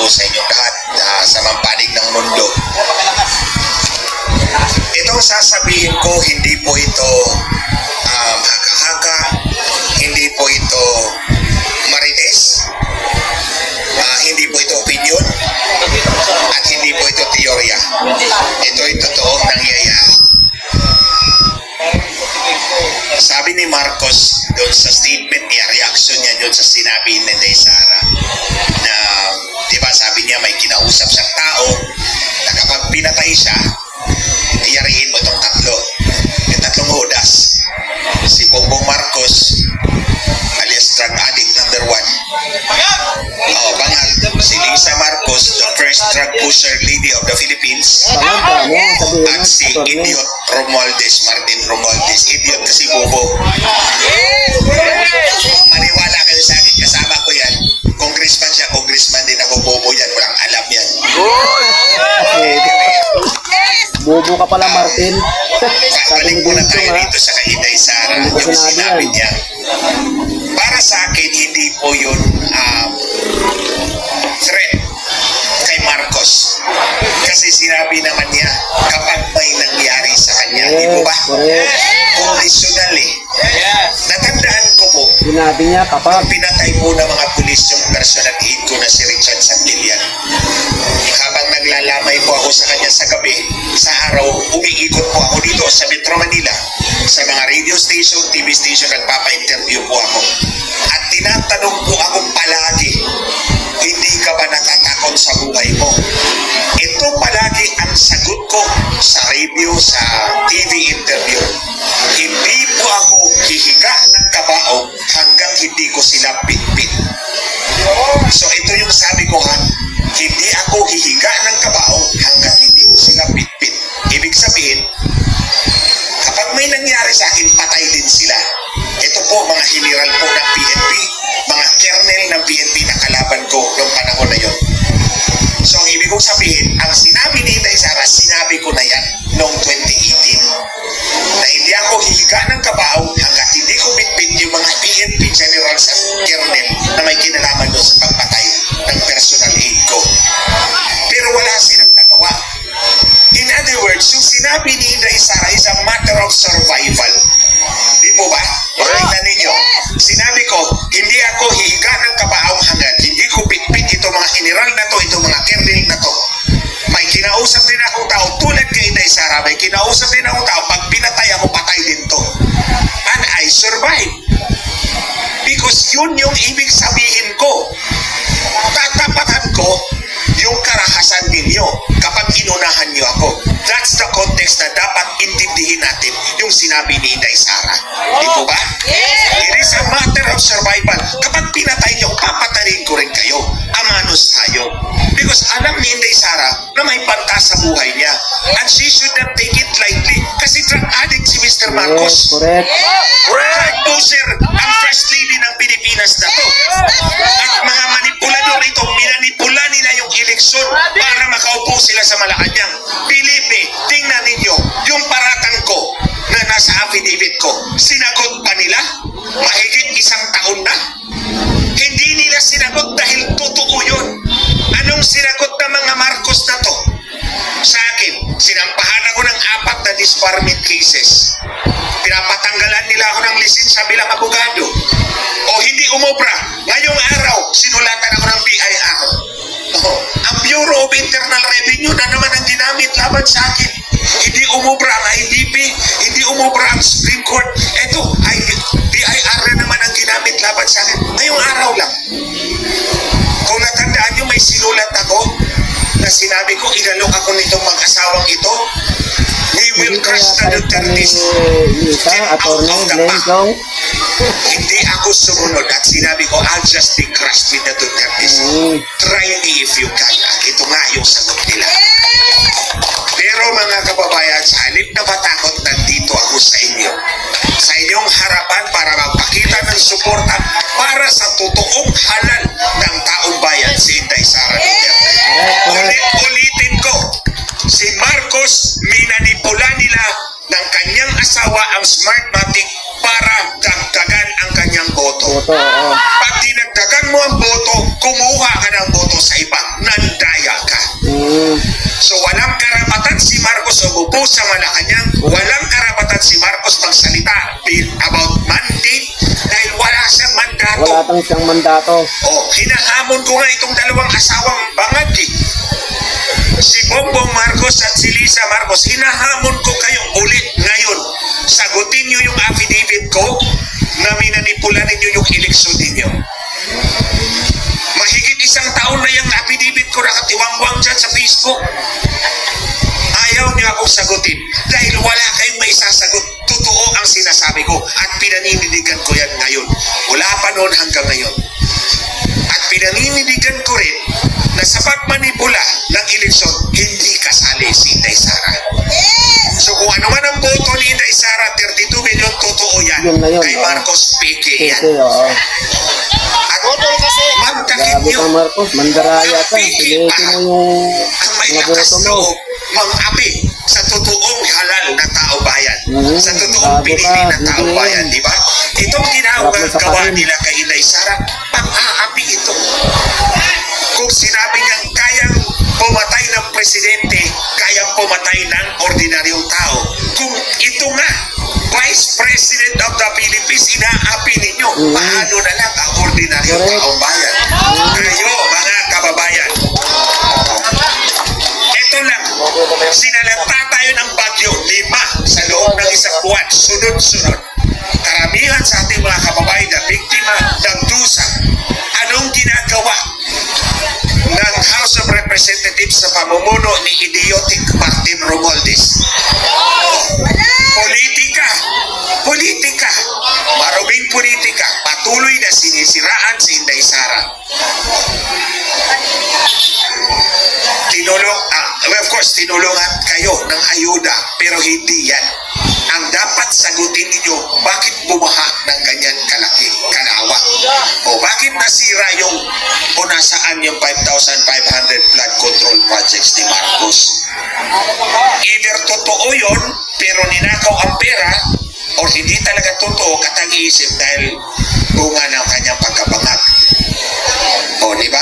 sa inyong lahat sa mampanig ng mundo. Itong sasabihin ko, hindi po ito haka-haka, hindi po ito marites, hindi po ito opinion, at hindi po ito teorya. Ito ay totoong nangyayari. Sabi ni Marcos doon sa statement niya, reaction niya doon sa sinabi ni Inday Sara na, di ba, sabi niya may kinausap siyang tao na kapag pinatay siya, iyariin mo itong tatlo. Yung tatlong Judas. Si Bongbong Marcos, alias drug addict number 1. Bangal. Si Lisa Marcos, the first drug pusher lady of the Philippines. At si idiot Martin Romualdez. Idiot kasi bobo. Maniwala kayo sa akin, kasama ko yan. Congressman siya, congressman din ako, bobo yan. Walang alam yan. Bobo ka pala, Martin. Balik muna tayo dito sa kay Inday Sara. Yung sinabi niya. Para sa akin, hindi po yun threat kay Marcos. Kasi sinabi naman niya, kapag may nangyari sa kanya, di po ba? Conditional eh. Natandaan ko po, sinabi niya kapag pinatay po ng mga pulis yung personal aid ko na si Richard Santillan. Habang naglalamay po ako sa kanya sa gabi, sa araw, umiikot po ako dito sa Metro Manila, sa mga radio station, TV station, nagpapa-interview po ako. At tinatanong po ako palagi, hindi ka ba natatakot sa buhay mo? Ito palagi ang sagot ko sa radio, sa TV interview. Hindi po ako hihiga ng kabao hanggang hindi ko sila bitbit. So ito yung sabi ko ha, hindi ako hihiga ng kabao hanggang hindi ko sila bitbit. Ibig sabihin, kapag may nangyari sa akin, patay din sila. Ito po mga general po ng PNP, mga kernel ng PNP na kalaban ko noong panahon na yun. So ang ibig kong sabihin, ang sinabi ni Inday Sara, sinabi ko na yan noong 2018. Na hindi ako hihiga ng kabao hanggat hindi ko bitbit yung mga PNP generals at kernel na may kinalaman doon sa pagpatay ng personal aid ko. Pero wala silang nagawa. In other words, yung sinabi ni Inday Sara is a matter of survival. Di po ba? Pakinggan ninyo. Sinabi ko, hindi ako hihiga ng kabaong hanggat hindi ko bitbit itong mga general na to, itong mga kernel na to. May kinausap din akong tao, tulad kay Inday Sara, may kinausap din akong tao, pag pinatay ako, patay din to. And I survive. Because yun yung ibig sabihin ko. Tatapatan ko yung karahasan ninyo kapag inunahan nyo ako. That's the context na dapat intindihin natin yung sinabi ni Inday Sara. Di po ba? It is a matter of survival. Kapag pinatay nyo, papatayin ko rin kayo. Amanos tayo. Because alam ni Inday Sara na may banta sa buhay niya. And she should not take it lightly. Kasi drug addict si Mr. Marcos. Correct. Drug pusher ang first lady ng Pilipinas na to. At mga manipulador ito, minanipula nila yung eleksyon para makaupo sila sa Malacanang. Believe me, tingnan ninyo, yung paratang ko na nasa affidavit ko, sinagot pa nila? Mahigit 1 taon na? Hindi nila sinagot dahil totoo yun. Anong sinagot ng mga Marcos na to? Sa akin, sinampahan ako ng 4 na disbarment cases. Pinapatanggalan nila ako ng lisensya bilang abogado. O hindi umobra. Ngayong araw, sinulatan ako ng BIR. Ang Bureau of Internal Revenue na naman ang ginamit laban sa akin. Hindi umubra ang IDP, hindi umubra ang Supreme Court. Ito, BIR na naman ang ginamit laban sa akin. Ngayong araw lang. Kung natandaan nyo, may sinulat ako na sinabi ko, inalok ako nitong mag-asawang ito. We will crush the Dutertes. Get out of the back. Hindi ako sumunod at sinabi ko, I'll just be crushed with the Dutertes. Try me if you can. At ito nga yung sagot nila. Pero mga kababayan, sa halip na matakot, nandito ako sa inyo. Sa inyong harapan para magpakita ng suporta para sa totoong halal ng taong bayan, si Inday Sara Duterte. Ulit-ulitin ko, si Marcos, minanipula nila ng kanyang asawa ang Smartmatic para dagdagan ang kanyang boto. Pag dinagdagan mo ang boto, kumuha ka ng boto sa iba. lang siyang mandato. Oh, hinahamon ko nga itong dalawang asawang bangag eh. Si Bongbong Marcos at si Lisa Marcos, hinahamon ko kayong ulit ngayon. Sagutin niyo yung affidavit ko na minanipula ninyo yung eleksyon ninyo. Mahigit isang taon na yung affidavit ko nakatiwangwang dyan sa Facebook. Ayaw niyo akong sagutin dahil wala kayong maisasagot. Totoo ang sinasabi ko at pinaninindigan ko yan ngayon. Wala pa noon hanggang ngayon. At pinaninindigan ko rin na sa pagmanipula ng eleksyon, hindi kasali si Inday Sara. So kung ano man ang boto ni Inday Sara, 32 million, totoo yan. Yun na yun, Kay Marcos Peke yan. Kasi, oo. At magkakit Grabe nyo, ka, Marcos. Mandaraya ka. Pilitin mo yung ang may mga lakas boto mo. loob mang-api sa totoong halal na tao bayan. Sa totoong Grabe pinili ka, na tao hindi. bayan, di ba? Itong Sarap na sa ginagawa kanin. nila kay Inday Sara, pang-aapi ito. Kung sinabi niyang kayang pumatay ng presidente, kayang pumatay ng ordinaryong tao. Kung ito nga, Vice President of the Philippines, inaapi ninyo, paano na lang ang ordinaryong Correct. taong bayan? Kayo, mga kababayan. Ito lang, sinalanta tayo ng bagyo, 5 sa loob ng isang buwan, sunod-sunod. Karamihan sa ating mga kababayan na biktima ng dusa. Anong ginagawa ng House of Representatives sa pamumuno ni idiotic Martin Romualdez? Politika. Politika. Maruming politika. Patuloy na sinisiraan si Inday Sara. Of course, tinulungan kayo ng ayuda, pero hindi yan. Ang dapat sagutin ninyo, bakit bumaha ng ganyan kalaki, kalawa? O bakit nasira yung, o nasaan yung 5,500 flood control projects ni Marcos? Either totoo yun, pero ninakaw ang pera, o hindi talaga totoo, katang-iisip dahil bunga ng kanyang pagkabangag. O, di ba?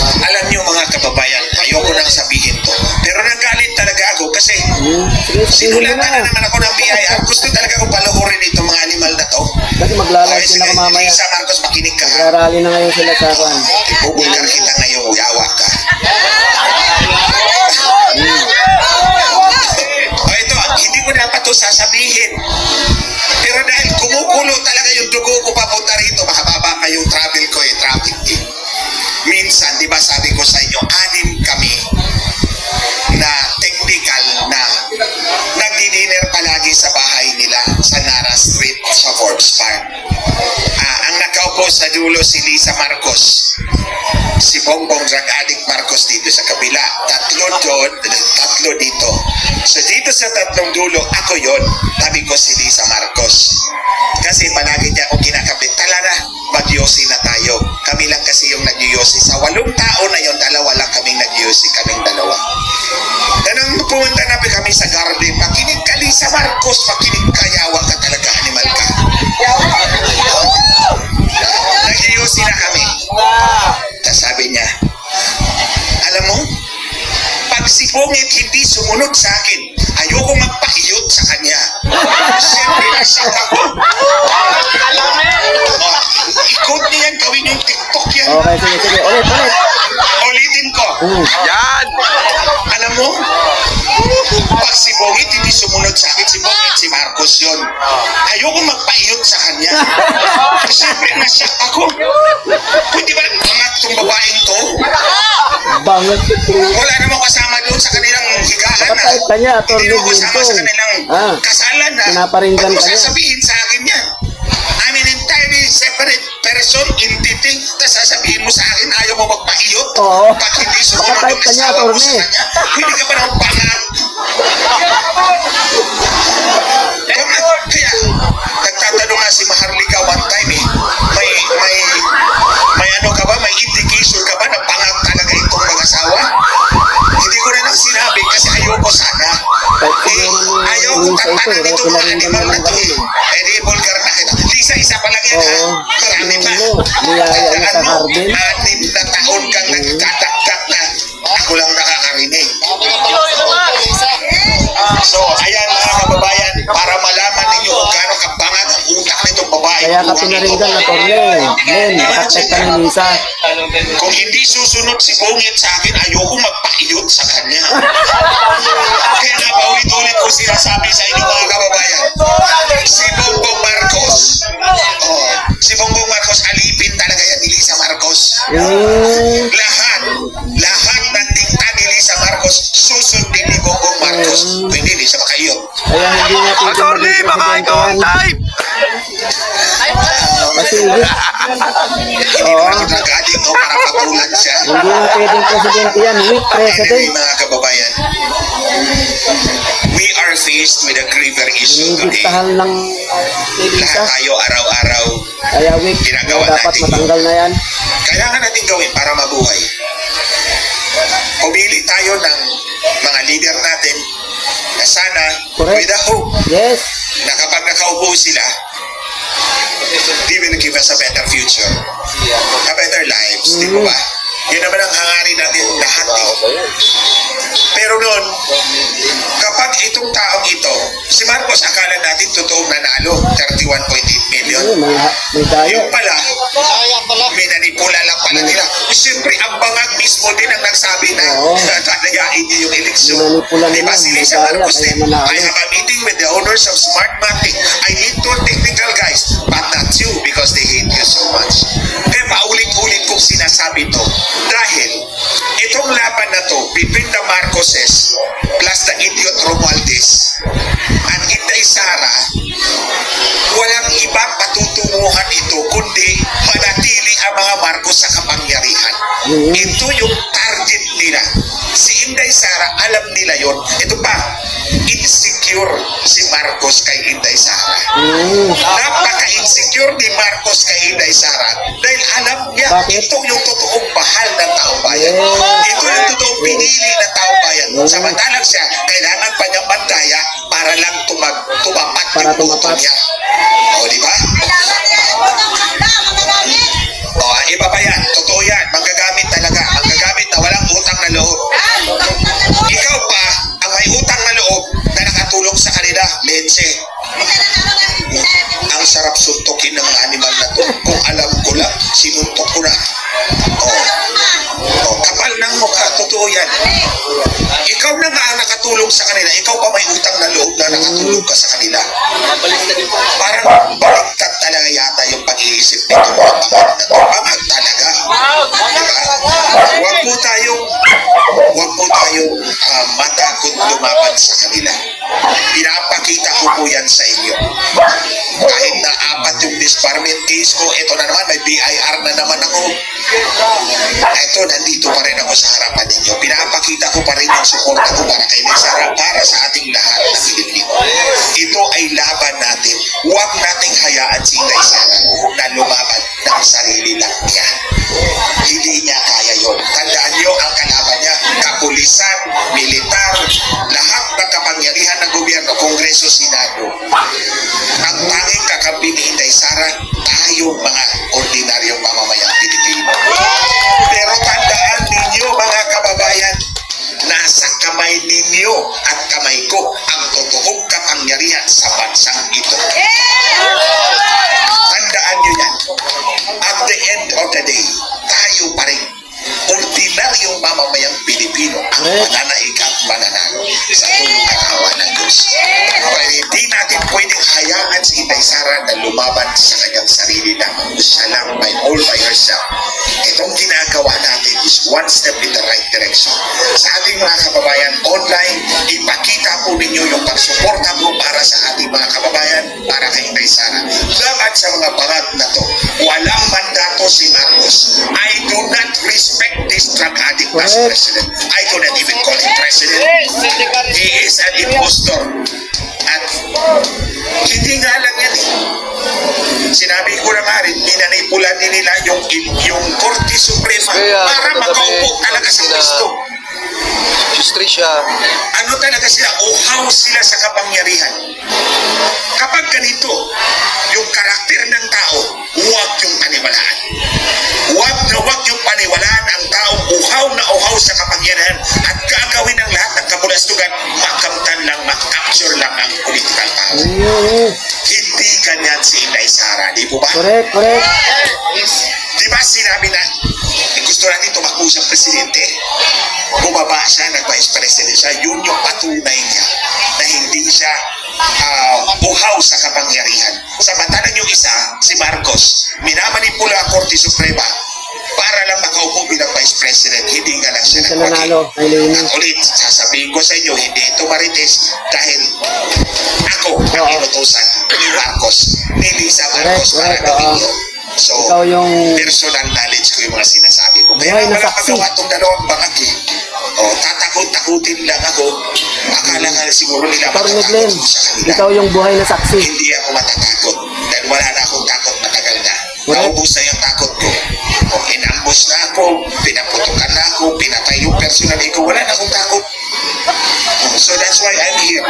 Alam niyo mga kababayan, ayoko nang sabihin to. Pero nagalit talaga ako kasi sinulatan na naman ako ng BIR. Gusto talaga akong paluhurin itong mga animal na to. Kasi maglalay sila ka mamaya. Lisa Marcos, makinig ka ha. Magrarally na ngayon sila sa akin. Ibubulgar kita ngayon, yawa ka. O ito, hindi ko dapat to sasabihin. Pero dahil kumukulo talaga yung dugo ko papunta rito, makababa pa yung travel ko traffic eh. Minsan, di ba sabi ko sa inyo, 6 kami na technical na nagdi-dinner palagi sa bahay nila sa Nara Street sa Forbes Park. Ang nakaupo sa dulo si Lisa Marcos, si Bongbong Drug Addict Marcos dito sa kabila, 3 doon, 3 dito. So dito sa 3 dulo, ako yon, tabi ko si Lisa Marcos. Kasi palagi niya akong kinakapit, talaga, mag-yosi na tayo. Kami lang kasi yung nag-yosi. Sa 8 tao na yon, 2 lang kaming nag-yosi, kaming 2. Ganang pumunta na kami sa garden, makinig ka Lisa Marcos, makinig ka, yawa ka talaga, animal ka. Nag-yosi na kami. Tapos sabi niya, alam mo, pag si Pongit hindi sumunod sa akin, ayoko magpaiyot sa kanya. Siyempre, nasak ako. Ikot niyan, gawin yung TikTok yan. Okay, sige. Ulit. Ulitin ko. Yan! Alam mo, pag si Pongit hindi sumunod sa akin, si Pongit, si Marcos yun. Ayoko magpaiyot sa kanya. Siyempre, nasak ako. Pwede ba angat tong babaeng to? Bangat. Wala namang kasama doon sa kanilang higaan na. Nakapait ka niya, Hindi Atty. naman kasama sa kanilang kasalan na. Pinaparinggan Ba't mo ka niya. sasabihin sa akin yan? I'm an entirely separate person, entity. Tapos sasabihin mo sa akin, ayaw mo magpaiyot? Oo. Pag hindi sumunod Nakapait yung ka niya, asawa mo sa Atty. kanya, hindi ka ba naman pangat? Kaya, nagtatanong nga si Maharlika one time eh, may ano ka ba, may indication ka ba na pangat talaga itong mag-asawa? Hindi ko na lang sinabi kasi ayoko sana. Ayaw ko tantanan itong mga animal na to eh. Eh di, vulgar na kita. Isa pa lang yan ha. Marami pa. Niyaya niya sa Ano, hardin. 6 na taon kang nagkadakdak na ako lang nakakarinig. So, ayan mga kababayan, para malaman ninyo kung gaano kapangat ang utak nitong babae Kaya ka pinaringgan na torne. Glenn, protect ka ni Lisa. Kung hindi susunod si Bongit sa akin, ayoko magpaiyot sa kanya. Kaya napaulit-ulit ko sinasabi sa inyo mga kababayan, si Bongbong Marcos, si Bongbong Marcos, alipin talaga yan ni Lisa Marcos. Lahat ng dikta ni Lisa Marcos, susundin ni Bongbong Marcos. Pwede, di siya makaiyot. Kaya hindi na pwede maging presidente yan. Kasi Hindi naman kita galing no, para papulan siya. hindi na pwedeng presidente yan. Weak president. Anyway, mga kababayan, we are faced with a graver issue today. Dinidiktahan lang ni Lahat Lisa. tayo araw-araw Kaya weak. ginagawa Dapat natin yun. matanggal na yan. Kailangan natin gawin para mabuhay. Pumili tayo ng mga leader natin na sana Correct. with a hope Yes. na kapag nakaupo sila, they will give us a better future, a better lives, di ba ba? Yun naman ang hangarin natin lahat eh. Pero noon, kapag itong taong ito, si Marcos, akala natin totoong nanalo, 31.8 million. May dayo. Yung pala, may nanipula lang pala nila. Siyempre, ang bangag mismo din ang nagsabi na Oo. tatayain niya yung eleksyon. Manipula Di ba nila, si may Lisa daya, Marcos kaya din? manalo. I have a meeting with the owners of Smartmatic. I need two technical guys, but not you because they hate you so much. Kaya paulit-ulit kong sinasabi to dahil itong laban na to between the Marcoses plus the idiot Romualdez at Inday Sara, walang ibang patutunguhan ito kundi manatili ang mga Marcos sa kapangyarihan. Ito yung target nila. Si Inday Sara, alam nila yon. Ito pa, insecure si Marcos kay Inday Sara. Napaka-insecure ni Marcos kay Inday Sara dahil alam niya Bakit? ito yung totoong bahal ng taong bayan. Ito yung totoong pinili ng taong bayan. Samantalang siya, kailangan pa niyang mandaya para lang tumapat Para yung boto tumapat. niya. O, di ba? O, iba pa yan. Totoo yan. Manggagamit talaga. Manggagamit na walang utang na loob. Ikaw pa, ang may utang na loob na nakatulong sa kanila, Lense. Ang sarap suntukin ng mga animal na to. Kung alam ko lang, sinuntok ko na. Kapal ng mukha, totoo yan. Ikaw na nga ang nakatulong sa kanila. Ikaw pa may utang na loob na nakatulong ka sa kanila. Parang baliktad talaga yata yung pag-iisip nito mga pangad na to. Pangad talaga. Diba? Huwag po tayong matakot lumaban sa kanila. Pinapakita ko po yan sa inyo. Kahit na 4 yung disbarment case ko, ito na naman, may BIR na naman ako. Ito, nandito pa rin ako sa harapan ninyo. Pinapakita ko pa rin yung suporta ko para kay Sara, para sa ating lahat na Pilipino. Ito ay laban natin. Huwag nating hayaan si Inday Sara na lumaban ng sarili lang niya. Hindi niya kaya yun. Tandaan niyo ang kalaban niya, kapulisan, militar, lahat ng kapangyarihan ng gobyerno, Kongreso, Senado. Ang tanging kakampi ni Inday Sara, tayong mga ordinaryong mamamayang Pilipino. Pero tandaan ninyo mga kababayan, nasa kamay ninyo at kamay ko ang totoong kapangyarihan sa bansang ito. Tandaan nyo yan. At the end of the day, tayo pa rin ordinaryong mamamayang Pilipino ang mananaig at mananalo sa tulong at awa ng Diyos. Pero hindi natin pwedeng hayaan si Inday Sara na lumaban sa kanyang sarili lang. Siya lang by all by herself. Itong ginagawa natin is one step in the right direction. Sa ating mga kababayan online, ipakita po ninyo yung pagsuporta po para sa ating mga kababayan, para kay Inday Sara. Laban sa mga bangag na to, walang mandato si Marcos. I do not respect this drug addict as president. I do not even call him president. He is an impostor. At hindi nga lang yan eh. Sinabi ko na nga rin, minanipulan din nila yung Korte Suprema para makaupo talaga sa pwesto. Justisya. Ano talaga sila? Uhaw sila sa kapangyarihan. Kapag ganito, yung karakter ng tao, huwag yung paniwalaan. Huwag yung paniwalaan ang taong uhaw na uhaw sa kapangyarihan at gagawin ang lahat ng kabulastugan, makamtan lang, makapture lang ang political power. Hindi ganyan si Inday Sara, di po ba? Correct, correct. Di ba sinabi na gusto natin tumakbo sa presidente? Bumaba siya, nag-vice president siya. Yun yung patunay niya na hindi siya buhaw sa kapangyarihan. Samantalang yung isa, si Marcos, minamanipula ang Korte Suprema para lang makaupo bilang vice president. Hindi nga lang siya Hindi siya nagwagi. nanalo, ay Lenny. At ulit, sasabihin ko sa inyo, hindi ito marites dahil ako ang Oo. inutusan ni Marcos, ni Lisa Marcos para Correct, gawin oo. yun. So, Ikaw yung personal knowledge ko yung mga sinasabi ko. Kaya buhay na wala saksi. magawa itong dalawang bangag eh. O, tatakot-takutin lang ako. Akala nga siguro nila Attorney matatakot Glenn, ko sa kanila. ikaw yung buhay na saksi. Hindi ako matatakot. Dahil wala na akong takot matagal na. Correct. Naubos na yung takot ko. O, inambos na ako, pinaputukan na ako, pinatay yung personal ko. Wala na akong takot. So that's why I'm here.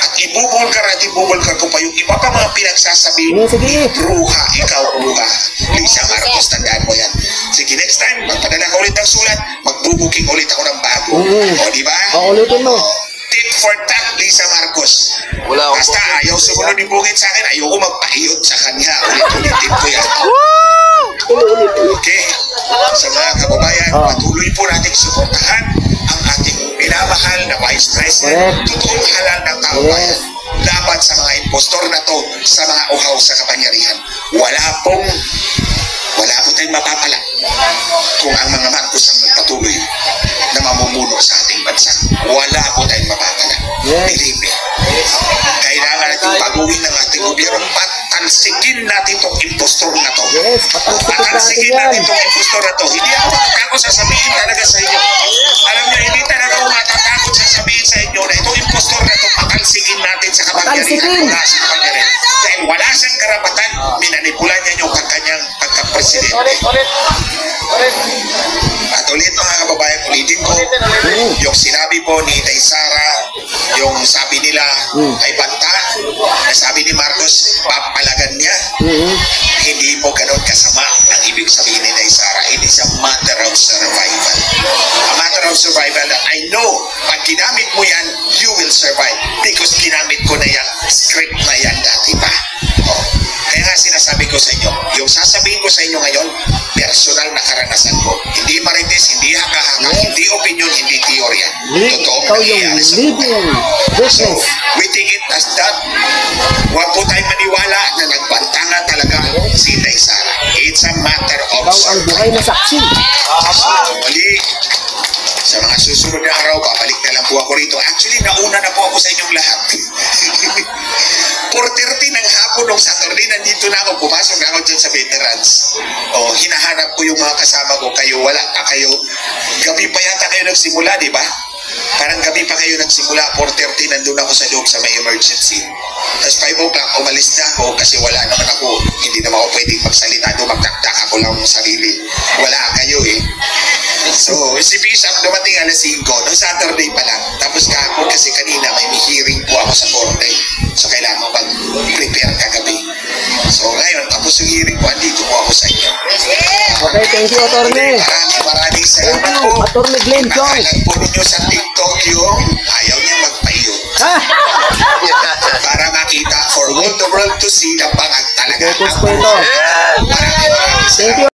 At ibubulkar ko pa yung iba pa mga pinagsasabi. Sige. Bruha, ikaw bruha. Lisa Marcos, tandaan mo yan. Sige, next time, magpadala ka ulit ng sulat, magbubuking ulit ako ng bago. O, di ba? Ulitin mo. Tit for tat, Lisa Marcos. Wala akong Basta ayaw sumunod ni Bukit sa akin, ayoko magpaiyot sa kanya. Ulit-ulitin ko yan. Okay? Sa mga kababayan, patuloy po natin suportahan ang ating minamahal na Vice President. Totoong halal ng tao bayan. Laban sa mga impostor na to, sa mga uhaw sa kapangyarihan. Wala po tayong mapapala kung ang mga Marcos ang magpatuloy na mamumuno sa ating bansa. Wala po tayong mapapala. Believe me. Kailangan natin baguhin ng ating gobyerno. Patalsikin natin itong impostor na to. Yes, patalsikin natin yan. Patalsikin natin itong impostor na to. Hindi ako matatakot sasabihin talaga sa inyo. Alam niyo, hindi talaga ako matatakot sasabihin sa inyo na itong impostor na to, patalsikin natin sa kapangyarihan. Patalsikin. Wala sa kapangyarihan. Dahil wala siyang karapatan, minanipulan niya yung kanyang pagka-presidente. At ulit mga kababayan, ulitin ko, yung sinabi po ni Inday Sara, yung sabi nila ay banta, na sabi ni Marcos, papalagan niya. Hindi po ganun kasama ang ibig sabihin ni Inday Sara. It is a matter of survival. A matter of survival that I know, pag ginamit mo yan, you will survive. Because ginamit ko na yung script na yan dati pa. Oh. Kaya nga sinasabi ko sa inyo, yung sasabihin ko sa inyo ngayon, personal na karanasan ko. Hindi marites, hindi haka-haka, hindi opinion, hindi teorya. Totoong Ikaw yung nangyayari sa living buhay. So, witness. we take it as that. Huwag po tayong maniwala na nagbantanga talaga si Inday Sara. It's a matter of Ikaw ang buhay na saksi. So, mali. Sa mga susunod na araw, babalik na lang po ako rito. Actually, nauna na po ako sa inyong lahat. 4:30 ng hapon nung Saturday, nandito na ako. Pumasok na ako dyan sa veterans. O, hinahanap ko yung mga kasama ko. Kayo, wala pa kayo. Gabi pa yata kayo nagsimula, di ba? Parang gabi pa kayo nagsimula. 4:30, nandun ako sa loob sa may emergency. Tapos 5 o'clock, umalis na ako kasi wala naman ako. Hindi naman ako pwedeng magsalita. Dumagdakdak ako lang ng sarili. Wala kayo eh. So, si Bishop dumating alas 5, no Saturday pa lang. Tapos kahapon kasi kanina may hearing po ako sa korte. So, kailangan mag-prepare kagabi. So, ngayon, tapos yung hearing ko, andito po ako sa inyo. Okay, thank you, Attorney. Maraming salamat Thank po. you, Attorney Glenn Jong. Nakalag po ninyo sa TikTok yung ayaw niya magpayo. Ha? Para makita for all the world to see na pangag talaga. Focus po ito. Maraming Thank you.